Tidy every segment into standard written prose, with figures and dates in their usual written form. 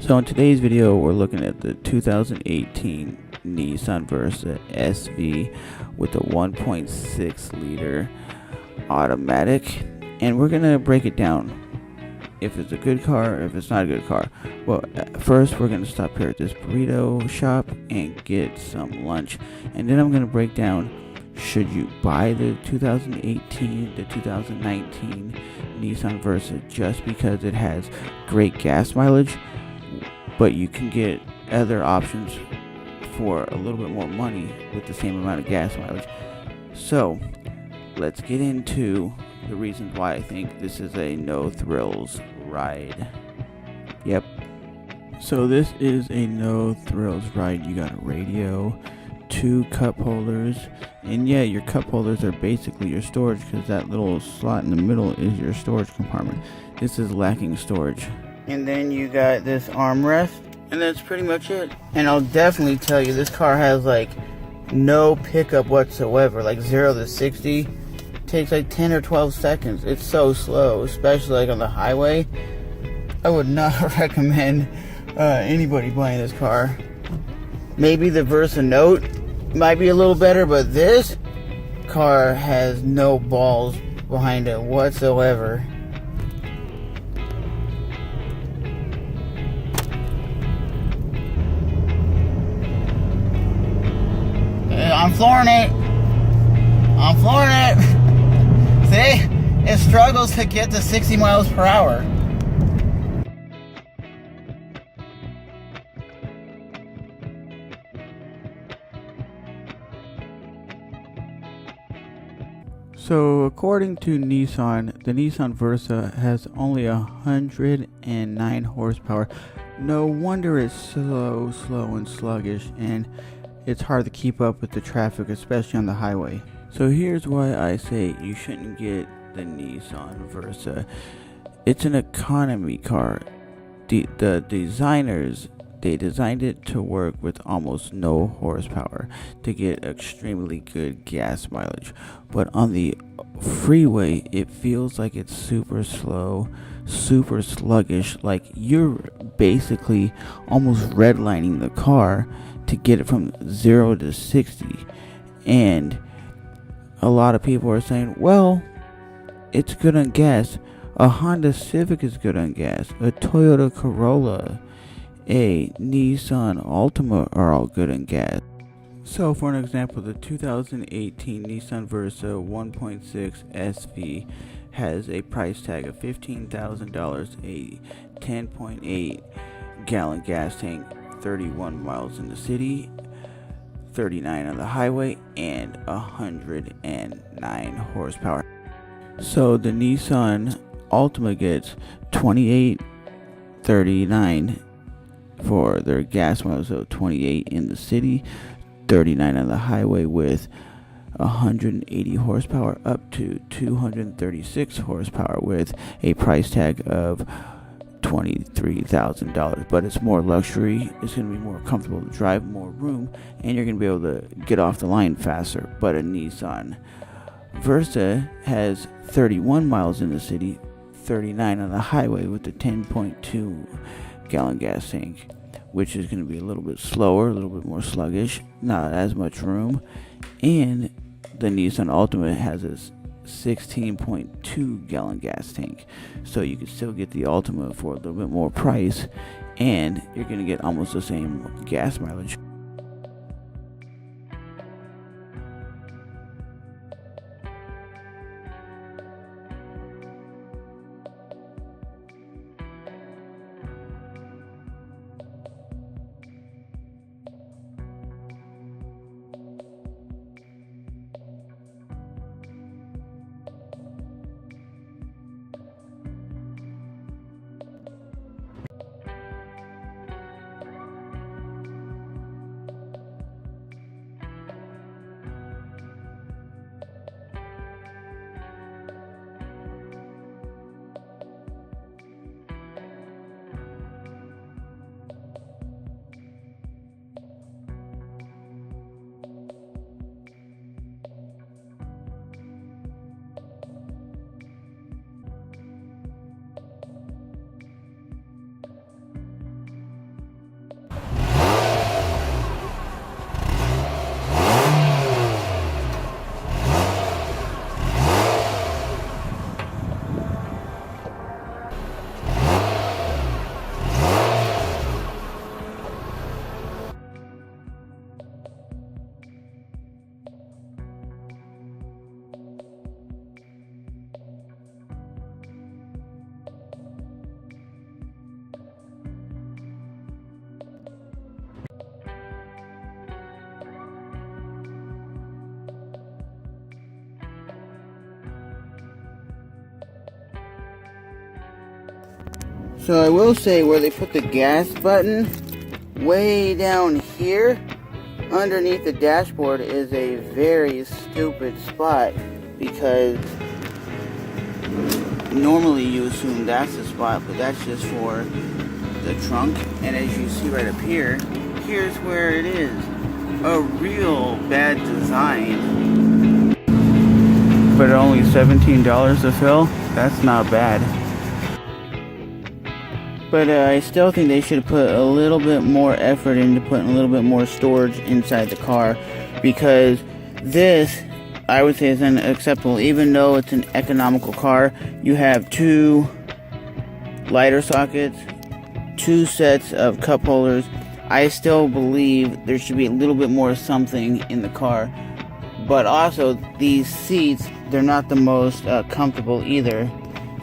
So in today's video, we're looking at the 2018 Nissan Versa SV with a 1.6 liter automatic, and we're gonna break it down. If it's a good car, if it's not a good car. Well, first we're gonna stop here at this burrito shop and get some lunch, and then I'm gonna break down: should you buy the 2018, the 2019 Nissan Versa just because it has great gas mileage, but you can get other options for a little bit more money with the same amount of gas mileage. So let's get into the reasons why I think this is a no thrills ride. Yep. So this is a no thrills ride. You got a radio, 2 cup holders, and yeah, your cup holders are basically your storage, because that little slot in the middle is your storage compartment. This is lacking storage. And then you got this armrest, and that's pretty much it. And I'll definitely tell you, this car has like no pickup whatsoever. Like 0 to 60 takes like 10 or 12 seconds. It's so slow, especially like on the highway. I would not recommend anybody buying this car. Maybe the Versa Note might be a little better, but this car has no balls behind it whatsoever. I'm flooring it. I'm flooring it. See? It struggles to get to 60 miles per hour. So according to Nissan, the Nissan Versa has only 109 horsepower. No wonder it's slow and sluggish, and it's hard to keep up with the traffic, especially on the highway. So here's why I say you shouldn't get the Nissan Versa. It's an economy car. The designers, they designed it to work with almost no horsepower to get extremely good gas mileage. But on the freeway, it feels like it's super slow, super sluggish. Like you're basically almost redlining the car to get it from 0 to 60. And a lot of people are saying, well, it's good on gas. A Honda Civic is good on gas. A Toyota Corolla, a Nissan Altima are all good on gas. So for an example, the 2018 Nissan Versa 1.6 SV has a price tag of $15,000, a 10.8 gallon gas tank, 31 miles in the city, 39 on the highway, and 109 horsepower. So the Nissan Altima gets 28, 39 for their gas mileage, so 28 in the city, 39 on the highway, with 180 horsepower up to 236 horsepower with a price tag of $23,000. But it's more luxury, it's going to be more comfortable to drive, more room, and you're going to be able to get off the line faster. But a Nissan Versa has 31 miles in the city, 39 on the highway with the 10.2 gallon gas tank, which is going to be a little bit slower, a little bit more sluggish, not as much room. And the Nissan Altima has a 16.2 gallon gas tank, so you can still get the Altima for a little bit more price, and you're going to get almost the same gas mileage. So I will say, where they put the gas button, way down here, underneath the dashboard, is a very stupid spot, because normally you assume that's the spot, but that's just for the trunk. And as you see right up here, here's where it is. A real bad design. But only $17 to fill? That's not bad. But I still think they should put a little bit more effort into putting a little bit more storage inside the car, because this, I would say, is unacceptable. Even though it's an economical car, you have 2 lighter sockets, 2 sets of cup holders. I still believe there should be a little bit more something in the car. But also, these seats, they're not the most comfortable either.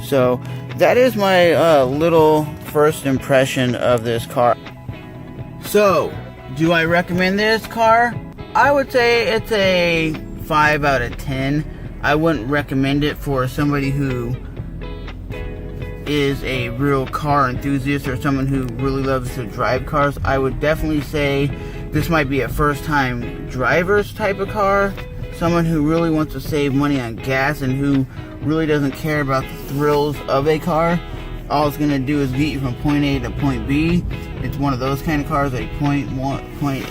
So that is my little first impression of this car. So, do I recommend this car? I would say it's a 5 out of 10. I wouldn't recommend it for somebody who is a real car enthusiast or someone who really loves to drive cars. I would definitely say this might be a first time driver's type of car. Someone who really wants to save money on gas and who really doesn't care about the thrills of a car. All it's going to do is get you from point A to point B. It's one of those kind of cars, like point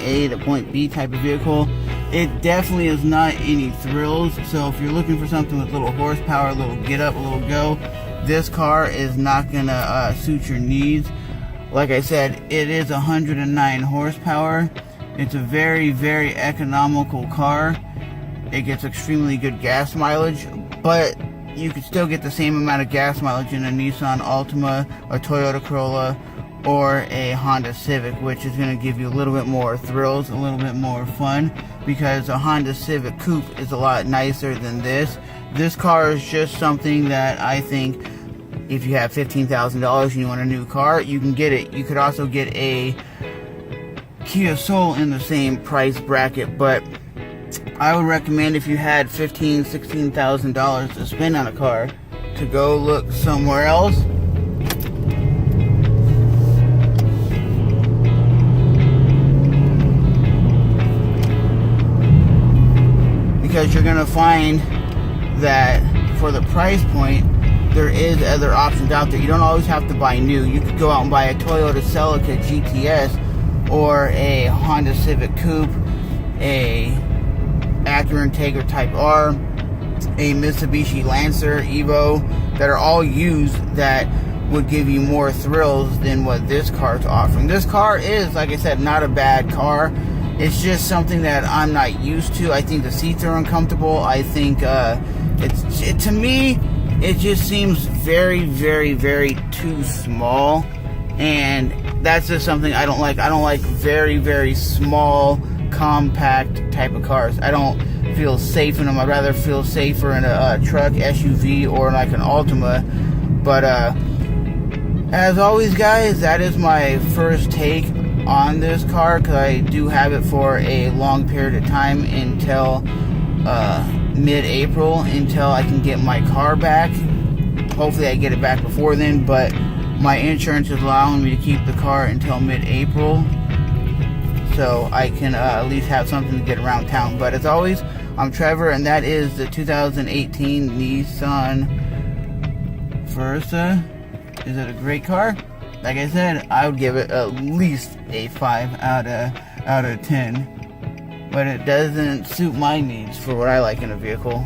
A to point B type of vehicle. It definitely is not any thrills. So if you're looking for something with a little horsepower, a little get up, a little go, this car is not going to suit your needs. Like I said, it is 109 horsepower. It's a very, very economical car. It gets extremely good gas mileage, but you could still get the same amount of gas mileage in a Nissan Altima, a Toyota Corolla, or a Honda Civic, which is going to give you a little bit more thrills, a little bit more fun, because a Honda Civic Coupe is a lot nicer than this. This car is just something that I think if you have $15,000 and you want a new car, you can get it. You could also get a Kia Soul in the same price bracket, but I would recommend, if you had $15,000, $16,000 to spend on a car, to go look somewhere else. Because you're going to find that for the price point, there is other options out there. You don't always have to buy new. You could go out and buy a Toyota Celica GTS, or a Honda Civic Coupe, a Acura Integra Type R, a Mitsubishi Lancer Evo, that are all used, that would give you more thrills than what this car is offering. This car is, like I said, not a bad car. It's just something that I'm not used to. I think the seats are uncomfortable. I think to me, it just seems very, very, very too small, and that's just something I don't like. I don't like very, very small, compact type of cars. I don't feel safe in them. I'd rather feel safer in a truck, SUV, or like an Altima. But as always, guys, that is my first take on this car, because I do have it for a long period of time, until mid-April, until I can get my car back. Hopefully I get it back before then, but my insurance is allowing me to keep the car until mid-April, so I can at least have something to get around town. But as always, I'm Trevor, and that is the 2018 Nissan Versa. Is it a great car? Like I said, I would give it at least a 5 out of 10. But it doesn't suit my needs for what I like in a vehicle.